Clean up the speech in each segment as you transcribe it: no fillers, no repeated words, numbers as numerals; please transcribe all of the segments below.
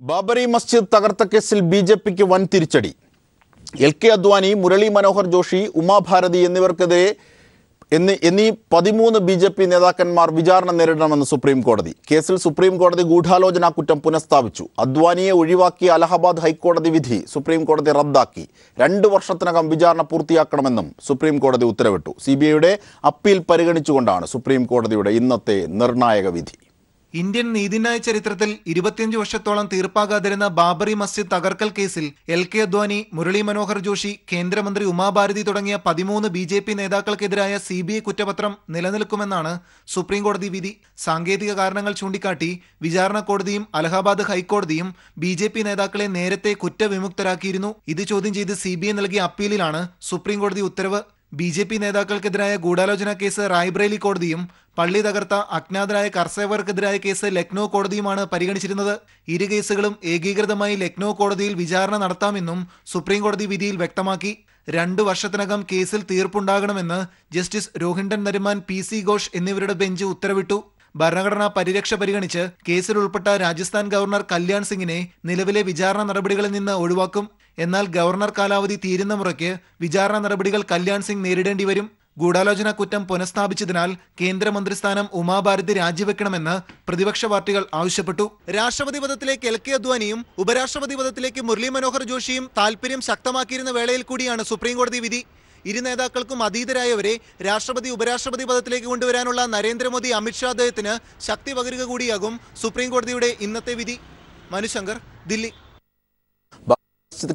ബാബറി മസ്ജിദ് തകർത്ത കേസിൽ ബിജെപിക്ക് വൻ തിരിച്ചടി. എൽ.കെ. അദ്വാനി, മുരളി മനോഹർ ജോഷി, ഉമാഭാരതി എന്നിവർക്കെതിരെ 13 ബിജെപി നേതാക്കന്മാർ വിചാരണ നേരിടണമെന്ന് സുപ്രീം കോടതി. കേസിൽ സുപ്രീം കോടതി ഗൂഢാലോചനാ കുറ്റം പുനഃസ്ഥാപിച്ചു. അദ്വാനിയെ ഒഴിവാക്കിയ അലഹബാദ് ഹൈക്കോടതി വിധി സുപ്രീം കോടതി റദ്ദാക്കി. 2 വർഷത്തിനകം വിചാരണ പൂർത്തിയാക്കണമെന്നും സുപ്രീം കോടതി ഉത്തരവിട്ടു. CBIയുടെ അപ്പീൽ പരിഗണിച്ചുകൊണ്ടാണ് സുപ്രീം കോടതിയുടെ ഇന്നത്തെ നിർണായക വിധി. ഇന്ത്യൻ നീതിന്യായ ചരിത്രത്തിൽ 25 വർഷത്തോളം തീർപ്പാകാതിരുന്ന ബാബറി മസ്ജിദ് തകർക്കൽ കേസിൽ എൽ.കെ. അദ്വാനി, മുരളി മനോഹർ ജോഷി, കേന്ദ്രമന്ത്രി ഉമാഭാരതി തുടങ്ങിയ 13 ബിജെപി നേതാക്കൾക്കെതിരായ CBI കുറ്റപത്രം നിലനിൽക്കുമെന്നാണ് സുപ്രീം കോടതി വിധി. സാങ്കേതിക കാരണങ്ങൾ ചൂണ്ടിക്കാട്ടി വിചാരണ കോടതിയും അലഹബാദ് ഹൈക്കോടതിയും ബിജെപി നേതാക്കളെ നേരത്തെ കുറ്റവിമുക്തരാക്കിയിരുന്നു. ഇത് ചോദ്യം ചെയ്ത് CBI നൽകിയ അപ്പീലിലാണ് സുപ്രീം കോടതി ഉത്തരവ്. ബിജെപി നേതാക്കൾക്കെതിരായ ഗൂഢാലോചന കേസ് റായ്ബറേലി കോടതിയും പള്ളി തകർത്ത അജ്ഞാതരായ കർഷകർക്കെതിരായ കേസ് ലക്നൌ കോടതിയുമാണ് പരിഗണിച്ചിരുന്നത്. ഇരു കേസുകളും ഏകീകൃതമായി ലക്നൌ കോടതിയിൽ വിചാരണ നടത്താമെന്നും സുപ്രീം കോടതി വിധിയിൽ വ്യക്തമാക്കി. 2 വർഷത്തിനകം കേസിൽ തീർപ്പുണ്ടാകണമെന്ന് ജസ്റ്റിസ് രോഹിൻടൻ നരിമാൻ, PC ഘോഷ് എന്നിവരുടെ ബെഞ്ച് ഉത്തരവിട്ടു. ഭരണഘടനാ പരിരക്ഷ പരിഗണിച്ച് കേസിൽ ഉൾപ്പെട്ട രാജസ്ഥാൻ ഗവർണർ കല്യാൺ സിംഗിനെ നിലവിലെ വിചാരണ നടപടികളിൽ നിന്ന് ഒഴിവാക്കും. എന്നാൽ ഗവർണർ കാലാവധി തീരുന്ന മുറയ്ക്ക് വിചാരണ നടപടികൾ കല്യാൺ സിംഗ് നേരിടേണ്ടി വരും. ഗൂഢാലോചന കുറ്റം പുനഃസ്ഥാപിച്ചതിനാൽ കേന്ദ്രമന്ത്രിസ്ഥാനം ഉമാഭാരതി രാജിവെക്കണമെന്ന് പ്രതിപക്ഷ പാർട്ടികൾ ആവശ്യപ്പെട്ടു. രാഷ്ട്രപതി പദത്തിലേക്ക് എൽ.കെ. അദ്വാനിയും ഉപരാഷ്ട്രപതി പദത്തിലേക്ക് മുരളി മനോഹർ ജോഷിയും താൽപര്യം ശക്തമാക്കിയിരുന്ന വേളയിൽ കൂടിയാണ് സുപ്രീം കോടതി വിധി. ഇരു നേതാക്കൾക്കും അതീതരായവരെ രാഷ്ട്രപതി, ഉപരാഷ്ട്രപതി പദത്തിലേക്ക് കൊണ്ടുവരാനുള്ള നരേന്ദ്രമോദി, അമിത്ഷാ ദയത്തിന് ശക്തി പകരുക കൂടിയാകും സുപ്രീം കോടതിയുടെ ഇന്നത്തെ വിധി. മനുശങ്കർ, ദില്ലി.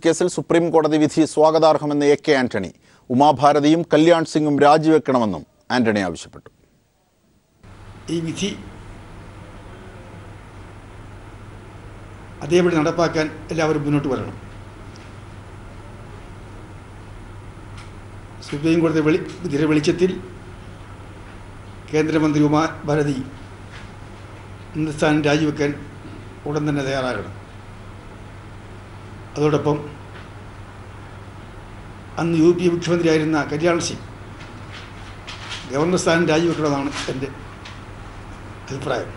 കേസിൽ സുപ്രീം കോടതി വിധി സ്വാഗതാർഹമെന്ന് A.K. ആന്റണി. ഉമാഭാരതിയും കല്യാൺ സിംഗും രാജിവെക്കണമെന്നും ആന്റണി ആവശ്യപ്പെട്ടു. ഈ വിധി അതേപടി നടപ്പാക്കാൻ എല്ലാവരും മുന്നോട്ട് വരണം. സുപ്രീം കോടതി വിധിയുടെ വെളിച്ചത്തിൽ കേന്ദ്രമന്ത്രി ഉമാഭാരതി സ്ഥാനം രാജിവെക്കാൻ ഉടൻ തന്നെ തയ്യാറാകണം. അതോടൊപ്പം അന്ന് UP മുഖ്യമന്ത്രിയായിരുന്ന കല്യാൺ സിംഗ് ഗവർണർ സ്ഥാനം രാജിവെക്കണമെന്നാണ് എൻ്റെ അഭിപ്രായം.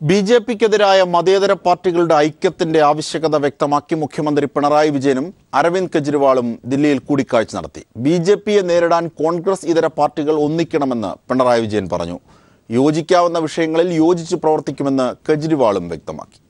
ബിജെപിക്കെതിരായ മതേതര പാർട്ടികളുടെ ഐക്യത്തിന്റെ ആവശ്യകത വ്യക്തമാക്കി മുഖ്യമന്ത്രി പിണറായി വിജയനും അരവിന്ദ് കെജ്രിവാളും ദില്ലിയിൽ കൂടിക്കാഴ്ച നടത്തി. ബിജെപിയെ നേരിടാൻ കോൺഗ്രസ് ഇതര പാർട്ടികൾ ഒന്നിക്കണമെന്ന് പിണറായി വിജയൻ പറഞ്ഞു. യോജിക്കാവുന്ന വിഷയങ്ങളിൽ യോജിച്ച് പ്രവർത്തിക്കുമെന്ന് കെജ്രിവാളും വ്യക്തമാക്കി.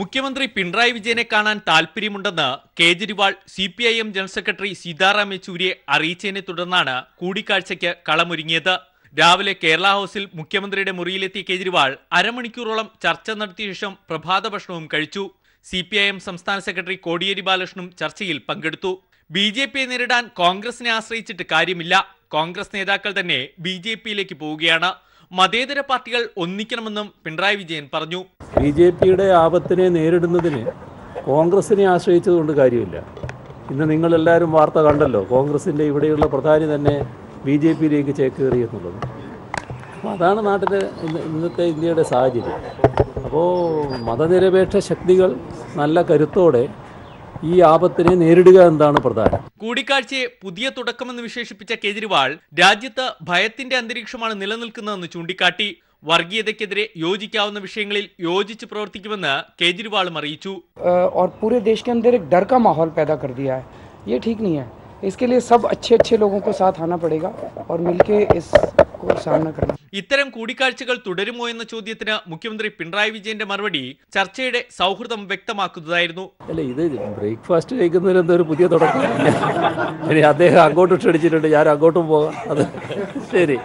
മുഖ്യമന്ത്രി പിണറായി വിജയനെ കാണാൻ താൽപര്യമുണ്ടെന്ന് Kejriwal CPIM general secretary Sitaram യെച്ചൂരിയെ അറിയിച്ചതിനെ തുടർന്നാണ് കൂടിക്കാഴ്ചയ്ക്ക് കളമൊരുങ്ങിയത്. രാവിലെ കേരള ഹൗസിൽ മുഖ്യമന്ത്രിയുടെ മുറിയിലെത്തിയ കേജ്രിവാൾ അരമണിക്കൂറോളം ചർച്ച നടത്തിയ ശേഷം പ്രഭാത ഭക്ഷണവും കഴിച്ചു. CPIM സംസ്ഥാന സെക്രട്ടറി കോടിയേരി ബാലകൃഷ്ണനും ചർച്ചയിൽ പങ്കെടുത്തു. BJPയെ നേരിടാൻ കോൺഗ്രസിനെ ആശ്രയിച്ചിട്ട് കാര്യമില്ല. കോൺഗ്രസ് നേതാക്കൾ തന്നെ BJPയിലേക്ക് പോവുകയാണ്. മതേതര പാർട്ടികൾ ഒന്നിക്കണമെന്നും പിണറായി വിജയൻ പറഞ്ഞു. BJPയുടെ ആപത്തിനെ നേരിടുന്നതിന് കോൺഗ്രസിനെ ആശ്രയിച്ചതുകൊണ്ട് കാര്യമില്ല. ഇന്ന് നിങ്ങളെല്ലാവരും വാർത്ത കണ്ടല്ലോ, കോൺഗ്രസിൻ്റെ ഇവിടെയുള്ള പ്രധാനി തന്നെ BJPയിലേക്ക് ചേക്കേറി എന്നുള്ളത്. അപ്പോൾ അതാണ് നാട്ടിലെ ഇന്നത്തെ ഇന്ത്യയുടെ സാഹചര്യം. അപ്പോൾ മതനിരപേക്ഷ ശക്തികൾ നല്ല കരുത്തോടെ ഈ ആപത്തിനെ നേരിടുക എന്നതാണ് പ്രധാനം. കൂടിക്കാഴ്ചയെ പുതിയ തുടക്കമെന്ന് വിശേഷിപ്പിച്ച കേജ്രിവാൾ രാജ്യത്ത് ഭയത്തിന്റെ അന്തരീക്ഷമാണ് നിലനിൽക്കുന്നതെന്ന് ചൂണ്ടിക്കാട്ടി. വർഗീയതയ്ക്കെതിരെ യോജിക്കാവുന്ന വിഷയങ്ങളിൽ യോജിച്ച് പ്രവർത്തിക്കുമെന്ന് കേജ്രിവാളും അറിയിച്ചു. और पूरे देश के अंदर एक डर का माहौल पैदा कर दिया है. ये ठीक नहीं है. इसके लिए सब अच्छे लोगों को साथ आना पड़ेगा और मिलके इसको सामना करना. ഇത്തരം കൂടിക്കാഴ്ചകൾ തുടരുമോ എന്ന ചോദ്യത്തിന് മുഖ്യമന്ത്രി പിണറായി വിജയന്റെ മറുപടി ചർച്ചയുടെ സൗഹൃദം വ്യക്തമാക്കുന്നതായിരുന്നു. അല്ല, ഇത് ബ്രേക്ക്ഫാസ്റ്റ് കഴിക്കുന്നതിന് എന്തൊരു പുതിയ തുടക്കം. ഇനി അദ്ദേഹം അങ്ങോട്ട് ക്ഷണിച്ചിട്ടുണ്ട്, ഞാൻ അങ്ങോട്ടും പോകാം. അത് ശരി.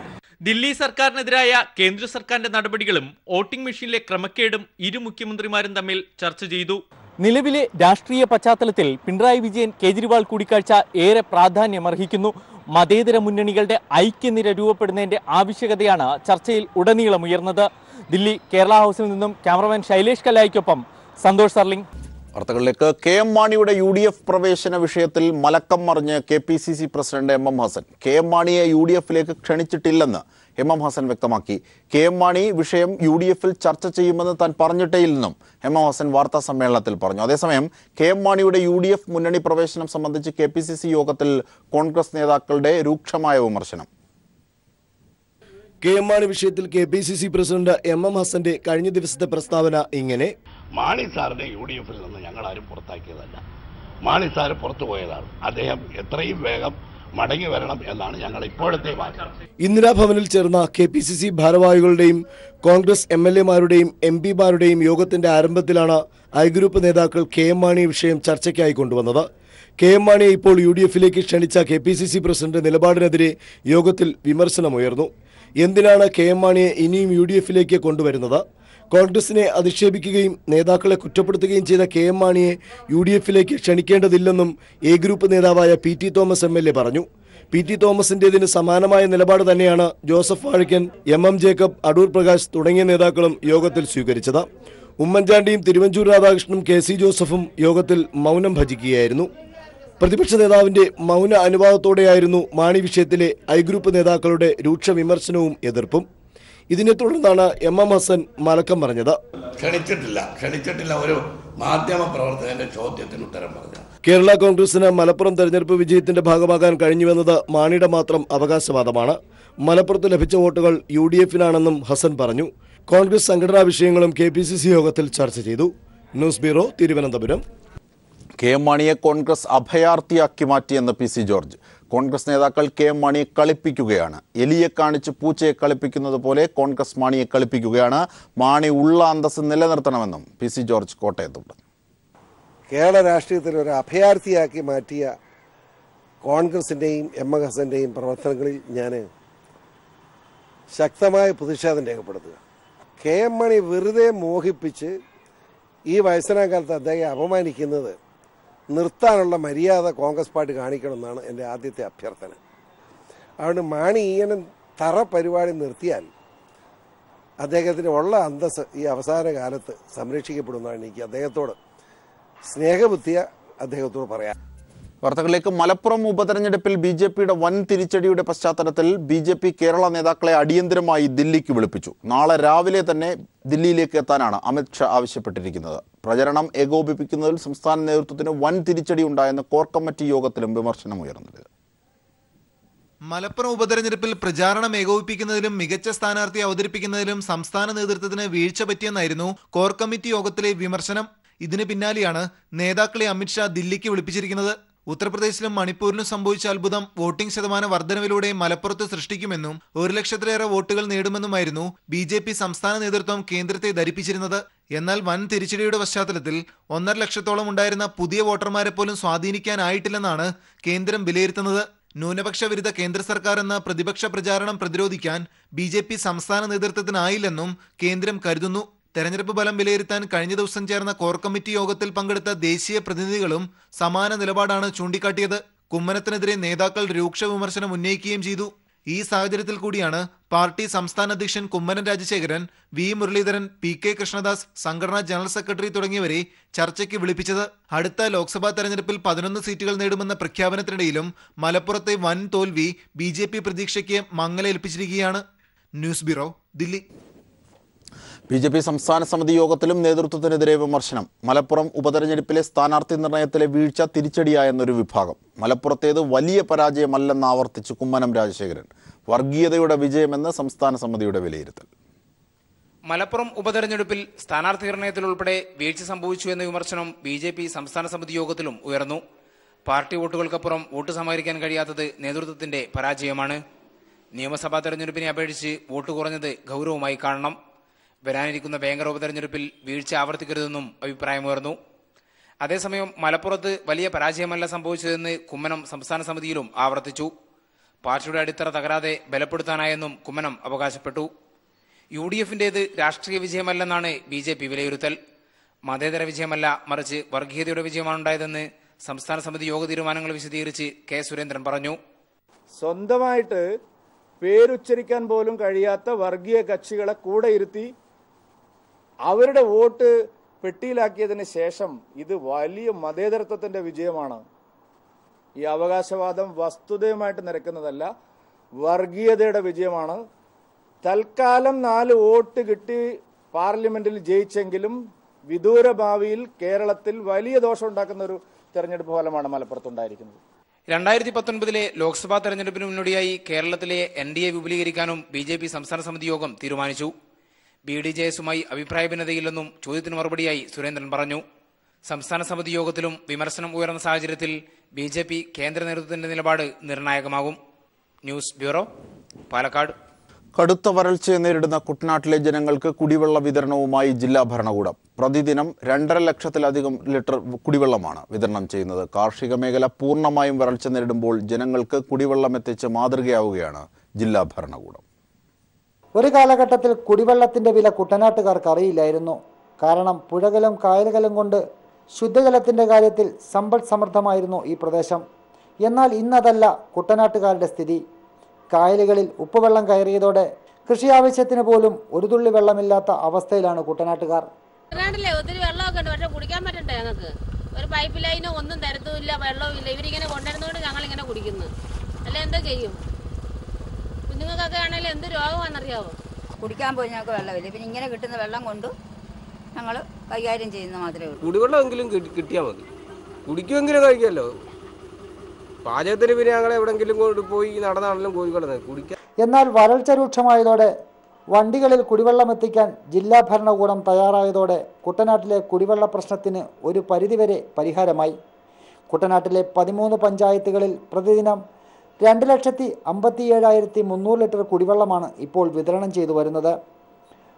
ദില്ലി സർക്കാരിനെതിരായ കേന്ദ്ര സർക്കാരിന്റെ നടപടികളും വോട്ടിംഗ് മെഷീനിലെ ക്രമക്കേടും ഇരു മുഖ്യമന്ത്രിമാരും തമ്മിൽ ചർച്ച ചെയ്തു. നിലവിലെ രാഷ്ട്രീയ പശ്ചാത്തലത്തിൽ പിണറായി വിജയൻ കേജ്രിവാൾ കൂടിക്കാഴ്ച ഏറെ പ്രാധാന്യമർഹിക്കുന്നു. മതേതര മുന്നണികളുടെ ഐക്യനിര രൂപപ്പെടുന്നതിന്റെ ആവശ്യകതയാണ് ചർച്ചയിൽ ഉടനീളം ഉയർന്നത്. ദില്ലി കേരള ഹൗസിൽ നിന്നും ക്യാമറമാൻ ശൈലേഷ് കല്ലായിക്കൊപ്പം സന്തോഷ് സർലിംഗ്. വാർത്തകളിലേക്ക്. KM മാണിയുടെ UDF പ്രവേശന വിഷയത്തിൽ മലക്കം മറിഞ്ഞ് KPCC president MM Hassan. KM മാണിയെ UDFയിലേക്ക് ക്ഷണിച്ചിട്ടില്ലെന്ന് MM ഹസൻ വ്യക്തമാക്കി. KM മാണി വിഷയം UDFയിൽ ചർച്ച ചെയ്യുമെന്ന് താൻ പറഞ്ഞിട്ടേയില്ലെന്നും MM ഹസൻ വാർത്താ സമ്മേളനത്തിൽ പറഞ്ഞു. അതേസമയം KM മാണിയുടെ UDF മുന്നണി പ്രവേശനം സംബന്ധിച്ച് KPCC യോഗത്തിൽ കോൺഗ്രസ് നേതാക്കളുടെ രൂക്ഷമായ വിമർശനം. KM മാണി വിഷയത്തിൽ KPCC പ്രസിഡന്റ് MM ഹസന്റെ കഴിഞ്ഞ ദിവസത്തെ പ്രസ്താവന ഇങ്ങനെ: മാണി സാറിനെ UDF നിന്ന് ഞങ്ങൾ ആരും പുറത്താക്കിയതല്ല. മാണി സാർ പുറത്തു പോയതാണ്. അദ്ദേഹം എത്രയും വേഗം മടങ്ങി വരണം എന്നാണ് ഞങ്ങൾ ഇപ്പോഴത്തെ വാദം. ഇന്ദിരാഭവനിൽ ചേർന്ന KPCC ഭാരവാഹികളുടെയും കോൺഗ്രസ് MLA-മാരുടെയും MP-മാരുടെയും യോഗത്തിന്റെ ആരംഭത്തിലാണ് ഐ ഗ്രൂപ്പ് നേതാക്കൾ KM മാണി വിഷയം ചർച്ചയ്ക്കായി കൊണ്ടുവന്നത്. KM മാണിയെ ഇപ്പോൾ UDF-ലേക്ക് ക്ഷണിച്ച KPCC പ്രസിഡന്റ് നിലപാടിനെതിരെ യോഗത്തിൽ വിമർശനമുയർന്നു. എന്തിനാണ് KM മാണിയെ ഇനിയും UDF-ലേക്ക് കൊണ്ടുവരുന്നത്? കോൺഗ്രസിനെ അധിക്ഷേപിക്കുകയും നേതാക്കളെ കുറ്റപ്പെടുത്തുകയും ചെയ്ത KM മാണിയെ UDF-ലേക്ക് ക്ഷണിക്കേണ്ടതില്ലെന്നും എ ഗ്രൂപ്പ് നേതാവായ PT തോമസ് MLA പറഞ്ഞു. PT തോമസിന്റേതിന് സമാനമായ നിലപാട് തന്നെയാണ് Joseph Vazhakkan, MM Jacob, Adoor Prakash തുടങ്ങിയ നേതാക്കളും യോഗത്തിൽ സ്വീകരിച്ചത്. ഉമ്മൻചാണ്ടിയും തിരുവഞ്ചൂർ രാധാകൃഷ്ണനും KC ജോസഫും യോഗത്തിൽ മൗനം ഭജിക്കുകയായിരുന്നു. പ്രതിപക്ഷ നേതാവിന്റെ മൗന അനുവാദത്തോടെയായിരുന്നു മാണി വിഷയത്തിലെ ഐ ഗ്രൂപ്പ് നേതാക്കളുടെ രൂക്ഷ വിമർശനവും എതിർപ്പും. ഇതിനെ തുടർന്നാണ് MM ഹസൻ മലക്കം പറഞ്ഞത്. ക്ഷണിച്ചിട്ടില്ല ഒരു മാധ്യമ പ്രവർത്തകന്റെ ചോദ്യത്തിന് ഉത്തരം പറഞ്ഞു. കേരള കോൺഗ്രസിന് മലപ്പുറം തെരഞ്ഞെടുപ്പ് വിജയത്തിന്റെ ഭാഗമാകാൻ കഴിഞ്ഞുവെന്നത് മാണിയുടെ മാത്രം അവകാശവാദമാണ്. മലപ്പുറത്ത് ലഭിച്ച വോട്ടുകൾ UDF-നാണെന്നും ഹസൻ പറഞ്ഞു. കോൺഗ്രസ് സംഘടനാ വിഷയങ്ങളും KPCC യോഗത്തിൽ ചർച്ച ചെയ്തു. News bureau, Thiruvananthapuram. KM മാണിയെ കോൺഗ്രസ് അഭയാർത്ഥിയാക്കി മാറ്റിയെന്ന് PC ജോർജ്. കോൺഗ്രസ് നേതാക്കൾ KM മാണിയെ കളിപ്പിക്കുകയാണ്. എലിയെ കാണിച്ച് പൂച്ചയെ കളിപ്പിക്കുന്നത് പോലെ കോൺഗ്രസ് മാണിയെ കളിപ്പിക്കുകയാണ്. മാണി ഉള്ള അന്തസ്സ് നിലനിർത്തണമെന്നും PC ജോർജ് കോട്ടയത്തുണ്ട്. കേരള രാഷ്ട്രീയത്തിൽ ഒരു അഭയാർത്ഥിയാക്കി മാറ്റിയ കോൺഗ്രസിൻ്റെയും MM ഹസൻ്റെയും പ്രവർത്തനങ്ങളിൽ ഞാൻ ശക്തമായ പ്രതിഷേധം രേഖപ്പെടുത്തുക. KM മാണി വെറുതെ മോഹിപ്പിച്ച് ഈ വയസ്സനാം കാലത്ത് അദ്ദേഹം അപമാനിക്കുന്നത് നിർത്താനുള്ള മര്യാദ കോൺഗ്രസ് പാർട്ടി കാണിക്കണമെന്നാണ് എൻ്റെ ആദ്യത്തെ അഭ്യർത്ഥന. അതുകൊണ്ട് മാണി ഇങ്ങനെ തറ പരിപാടി നിർത്തിയാൽ അദ്ദേഹത്തിന് ഉള്ള അന്തസ്സ് ഈ അവസാന കാലത്ത് സംരക്ഷിക്കപ്പെടുന്നതാണ് എനിക്ക് അദ്ദേഹത്തോട് സ്നേഹബുദ്ധിയ അദ്ദേഹത്തോട് പറയാം. വാർത്തകളിലേക്ക്. മലപ്പുറം ഉപതെരഞ്ഞെടുപ്പിൽ BJP-യുടെ വൻ തിരിച്ചടിയുടെ പശ്ചാത്തലത്തിൽ BJP കേരള നേതാക്കളെ അടിയന്തരമായി ദില്ലിക്ക് വിളിപ്പിച്ചു. നാളെ രാവിലെ തന്നെ ദില്ലിയിലേക്ക് എത്താനാണ് അമിത് ഷാ ആവശ്യപ്പെട്ടിരിക്കുന്നത്. പ്രചരണം ഏകോപിപ്പിക്കുന്നതിൽ സംസ്ഥാന നേതൃത്വത്തിന് വൻ തിരിച്ചടി ഉണ്ടായെന്ന് കോർ കമ്മിറ്റി യോഗത്തിലും വിമർശനമുയർന്നത്. മലപ്പുറം ഉപതെരഞ്ഞെടുപ്പിൽ പ്രചാരണം ഏകോപിപ്പിക്കുന്നതിലും മികച്ച സ്ഥാനാർത്ഥിയെ അവതരിപ്പിക്കുന്നതിലും സംസ്ഥാന നേതൃത്വത്തിന് വീഴ്ച പറ്റിയെന്നായിരുന്നു കോർ കമ്മിറ്റി യോഗത്തിലെ വിമർശനം. ഇതിന് പിന്നാലെയാണ് നേതാക്കളെ അമിത് ഷാ ദില്ലിക്ക് വിളിപ്പിച്ചിരിക്കുന്നത്. ഉത്തർപ്രദേശിലും മണിപ്പൂരിലും സംഭവിച്ച അത്ഭുതം വോട്ടിംഗ് ശതമാന വർധനവിലൂടെ മലപ്പുറത്ത് സൃഷ്ടിക്കുമെന്നും 1 ലക്ഷത്തിലേറെ വോട്ടുകൾ നേടുമെന്നുമായിരുന്നു BJP സംസ്ഥാന നേതൃത്വം കേന്ദ്രത്തെ ധരിപ്പിച്ചിരുന്നത്. എന്നാൽ വൻ തിരിച്ചടിയുടെ പശ്ചാത്തലത്തിൽ 1.5 ലക്ഷത്തോളം ഉണ്ടായിരുന്ന പുതിയ വോട്ടർമാരെ പോലും സ്വാധീനിക്കാനായിട്ടില്ലെന്നാണ് കേന്ദ്രം വിലയിരുത്തുന്നത്. ന്യൂനപക്ഷ വിരുദ്ധ കേന്ദ്ര സർക്കാർ എന്ന പ്രതിപക്ഷ പ്രചാരണം പ്രതിരോധിക്കാൻ BJP സംസ്ഥാന നേതൃത്വത്തിനായില്ലെന്നും കേന്ദ്രം കരുതുന്നു. തെരഞ്ഞെടുപ്പ് ഫലം വിലയിരുത്താൻ കഴിഞ്ഞ ദിവസം ചേർന്ന കോർ കമ്മിറ്റി യോഗത്തിൽ പങ്കെടുത്ത ദേശീയ പ്രതിനിധികളും സമാന നിലപാടാണ് ചൂണ്ടിക്കാട്ടിയത്. കുമ്മനത്തിനെതിരെ നേതാക്കൾ രൂക്ഷ വിമർശനം ഉന്നയിക്കുകയും ചെയ്തു. ഈ സാഹചര്യത്തിൽ കൂടിയാണ് പാർട്ടി സംസ്ഥാന അധ്യക്ഷൻ കുമ്മനം രാജശേഖരൻ, V മുരളീധരൻ, PK കൃഷ്ണദാസ്, സംഘടനാ ജനറൽ സെക്രട്ടറി തുടങ്ങിയവരെ ചർച്ചയ്ക്ക് വിളിപ്പിച്ചത്. അടുത്ത ലോക്സഭാ തെരഞ്ഞെടുപ്പിൽ 11 സീറ്റുകൾ നേടുമെന്ന പ്രഖ്യാപനത്തിനിടയിലും മലപ്പുറത്തെ വൻ തോൽവി BJP പ്രതീക്ഷയ്ക്ക് മങ്ങലേൽപ്പിച്ചിരിക്കുകയാണ്. News bureau, Delhi. BJP സംസ്ഥാന സമിതി യോഗത്തിലും നേതൃത്വത്തിനെതിരെ വിമർശനം. മലപ്പുറം ഉപതെരഞ്ഞെടുപ്പിലെ സ്ഥാനാർത്ഥി നിർണയത്തിലെ വീഴ്ച തിരിച്ചടിയായെന്നൊരു വിഭാഗം. മലപ്പുറത്തേത് വലിയ പരാജയമല്ലെന്ന് ആവർത്തിച്ച് കുമ്മനം രാജശേഖരൻ. വർഗീയതയുടെ വിജയമെന്ന് സംസ്ഥാന സമിതിയുടെ വിലയിരുത്തൽ. മലപ്പുറം ഉപതെരഞ്ഞെടുപ്പിൽ സ്ഥാനാർത്ഥി നിർണയത്തിൽ ഉൾപ്പെടെ വീഴ്ച സംഭവിച്ചു എന്ന വിമർശനം BJP സംസ്ഥാന സമിതി യോഗത്തിലും ഉയർന്നു. പാർട്ടി വോട്ടുകൾക്കപ്പുറം വോട്ട് സമാഹരിക്കാൻ കഴിയാത്തത് നേതൃത്വത്തിന്റെ പരാജയമാണ്. നിയമസഭാ തെരഞ്ഞെടുപ്പിനെ അപേക്ഷിച്ച് വോട്ട് കുറഞ്ഞത് ഗൗരവമായി കാണണം. വരാനിരിക്കുന്ന വേങ്ങര ഉപതെരഞ്ഞെടുപ്പിൽ വീഴ്ച ആവർത്തിക്കരുതെന്നും അഭിപ്രായമുയർന്നു. അതേസമയം മലപ്പുറത്ത് വലിയ പരാജയമല്ല സംഭവിച്ചതെന്ന് കുമ്മനം സംസ്ഥാന സമിതിയിലും ആവർത്തിച്ചു. പാർട്ടിയുടെ അടിത്തറ തകരാതെ ബലപ്പെടുത്താനായെന്നും കുമ്മനം അവകാശപ്പെട്ടു. UDF-ന്റേത് രാഷ്ട്രീയ വിജയമല്ലെന്നാണ് BJP വിലയിരുത്തൽ. മതേതര വിജയമല്ല, മറിച്ച് വർഗീയതയുടെ വിജയമാണുണ്ടായതെന്ന് സംസ്ഥാന സമിതി യോഗ തീരുമാനങ്ങൾ വിശദീകരിച്ച് K. സുരേന്ദ്രൻ പറഞ്ഞു. സ്വന്തമായിട്ട് പേരുച്ചരിക്കാൻ പോലും കഴിയാത്ത വർഗീയ കക്ഷികളെ കൂടെ ഇരുത്തി അവരുടെ വോട്ട് പെട്ടിയിലാക്കിയതിന് ശേഷം ഇത് വലിയ മതേതരത്വത്തിന്റെ വിജയമാണ്. ഈ അവകാശവാദം വസ്തുതയുമായിട്ട് നിരക്കുന്നതല്ല, വർഗീയതയുടെ വിജയമാണ്. തൽക്കാലം 4 വോട്ട് കിട്ടി പാർലമെന്റിൽ ജയിച്ചെങ്കിലും വിദൂര ഭാവിയിൽ കേരളത്തിൽ വലിയ ദോഷം ഉണ്ടാക്കുന്ന ഒരു തെരഞ്ഞെടുപ്പ് ഫലമാണ് മലപ്പുറത്തുണ്ടായിരിക്കുന്നത്. 2019 ലോക്സഭാ തെരഞ്ഞെടുപ്പിന് മുന്നോടിയായി കേരളത്തിലെ NDA വിപുലീകരിക്കാനും BJP സംസ്ഥാന സമിതി യോഗം തീരുമാനിച്ചു. BDJS-ഉമായി അഭിപ്രായ ഭിന്നതയില്ലെന്നും ചോദ്യത്തിന് മറുപടിയായി സുരേന്ദ്രൻ പറഞ്ഞു. സംസ്ഥാന സമിതി യോഗത്തിലും വിമർശനം ഉയർന്ന സാഹചര്യത്തിൽ BJP കേന്ദ്ര നേതൃത്വത്തിന്റെ നിലപാട് നിർണായകമാകും. News bureau, Palakkad. കടുത്ത വരൾച്ചയെ നേരിടുന്ന കുട്ടനാട്ടിലെ ജനങ്ങൾക്ക് കുടിവെള്ള വിതരണവുമായി ജില്ലാ ഭരണകൂടം. പ്രതിദിനം 2.5 ലക്ഷത്തിലധികം ലിറ്റർ കുടിവെള്ളമാണ് വിതരണം ചെയ്യുന്നത്. കാർഷിക മേഖല പൂർണ്ണമായും വരൾച്ച നേരിടുമ്പോൾ ജനങ്ങൾക്ക് കുടിവെള്ളം എത്തിച്ച് മാതൃകയാവുകയാണ് ജില്ലാ ഭരണകൂടം. ഒരു കാലഘട്ടത്തിൽ കുടിവെള്ളത്തിന്റെ വില കുട്ടനാട്ടുകാർക്ക് അറിയില്ലായിരുന്നു. കാരണം പുഴകളും കായലുകളും കൊണ്ട് ശുദ്ധജലത്തിന്റെ കാര്യത്തിൽ സമ്പദ് സമൃദ്ധമായിരുന്നു ഈ പ്രദേശം. എന്നാൽ ഇന്നതല്ല കുട്ടനാട്ടുകാരുടെ സ്ഥിതി. കായലുകളിൽ ഉപ്പുവെള്ളം കയറിയതോടെ കൃഷി ആവശ്യത്തിന് പോലും ഒരു തുള്ളി വെള്ളമില്ലാത്ത അവസ്ഥയിലാണ് കുട്ടനാട്ടുകാർ. കുട്ടനാട്ടിലെ ഒത്തിരി വെള്ളമൊക്കെ ഉണ്ട്, പക്ഷെ കുടിക്കാൻ പറ്റണ്ടേ? ഞങ്ങൾക്ക് ഒരു പൈപ്പ് ലൈനോ ഒന്നും തരത്തുമില്ല, വെള്ളവും ഇല്ല. ഇവരിങ്ങനെ കൊണ്ടുവരുന്നതുകൊണ്ട് ഞങ്ങളിങ്ങനെ കുടിക്കുന്നു. അല്ലെ എന്താ ചെയ്യും? കുഞ്ഞുങ്ങൾക്കൊക്കെ ആണെങ്കിലും എന്ത് രോഗമാണെന്നറിയാവോ? കുടിക്കാൻ പോയി ഞങ്ങൾക്ക് വെള്ളമില്ല. പിന്നെ ഇങ്ങനെ കിട്ടുന്ന വെള്ളം കൊണ്ട് ഞങ്ങൾ കൈകാര്യം ചെയ്യുന്ന മാത്രമേ ഉള്ളൂ. കുടിവെള്ളമെങ്കിലും കിട്ടിയാൽ മതി, കുടിക്കുമെങ്കിലും കഴിക്കാമല്ലോ. പാചകത്തിന് പിന്നെ ഞങ്ങൾ എവിടെങ്കിലും പോയി നടന്നാണെങ്കിലും കോഴിക്കോട് കുടിക്കാം. എന്നാൽ വരൾച്ച രൂക്ഷമായതോടെ വണ്ടികളിൽ കുടിവെള്ളം എത്തിക്കാൻ ജില്ലാ ഭരണകൂടം തയ്യാറായതോടെ കുട്ടനാട്ടിലെ കുടിവെള്ള പ്രശ്നത്തിന് ഒരു പരിധിവരെ പരിഹാരമായി. കുട്ടനാട്ടിലെ 13 പഞ്ചായത്തുകളിൽ പ്രതിദിനം 2,57,300 ലിറ്റർ കുടിവെള്ളമാണ് ഇപ്പോൾ വിതരണം ചെയ്തു വരുന്നത്.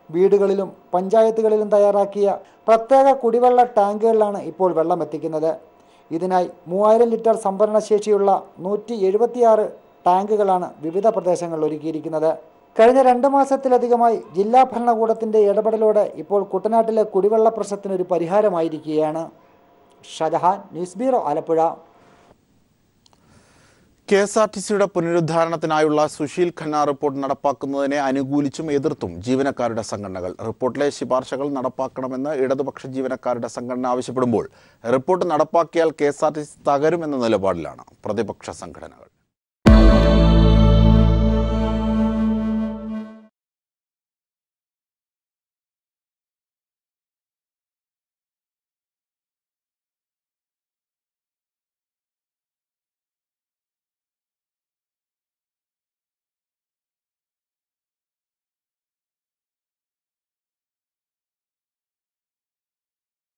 വീടുകളിലും പഞ്ചായത്തുകളിലും തയ്യാറാക്കിയ പ്രത്യേക കുടിവെള്ള ടാങ്കുകളിലാണ് ഇപ്പോൾ വെള്ളം എത്തിക്കുന്നത്. ഇതിനായി 3000 ലിറ്റർ സംഭരണശേഷിയുള്ള 176 ടാങ്കുകളാണ് വിവിധ പ്രദേശങ്ങളിൽ ഒരുക്കിയിരിക്കുന്നത്. കഴിഞ്ഞ 2 മാസത്തിലധികമായി ജില്ലാ ഭരണകൂടത്തിന്റെ ഇടപെടലോടെ ഇപ്പോൾ കുട്ടനാട്ടിലെ കുടിവെള്ള പ്രശ്നത്തിനൊരു പരിഹാരമായിരിക്കുകയാണ്. Shajahan, news bureau, Alappuzha. KSRTCയുടെ പുനരുദ്ധാരണത്തിനായുള്ള സുശീൽ ഖന്ന റിപ്പോർട്ട് നടപ്പാക്കുന്നതിനെ അനുകൂലിച്ചും എതിർത്തും ജീവനക്കാരുടെ സംഘടനകൾ. റിപ്പോർട്ടിലെ ശുപാർശകൾ നടപ്പാക്കണമെന്ന് ഇടതുപക്ഷ ജീവനക്കാരുടെ സംഘടന ആവശ്യപ്പെടുമ്പോൾ റിപ്പോർട്ട് നടപ്പാക്കിയാൽ KSRTC തകരുമെന്ന നിലപാടിലാണ് പ്രതിപക്ഷ സംഘടനകൾ.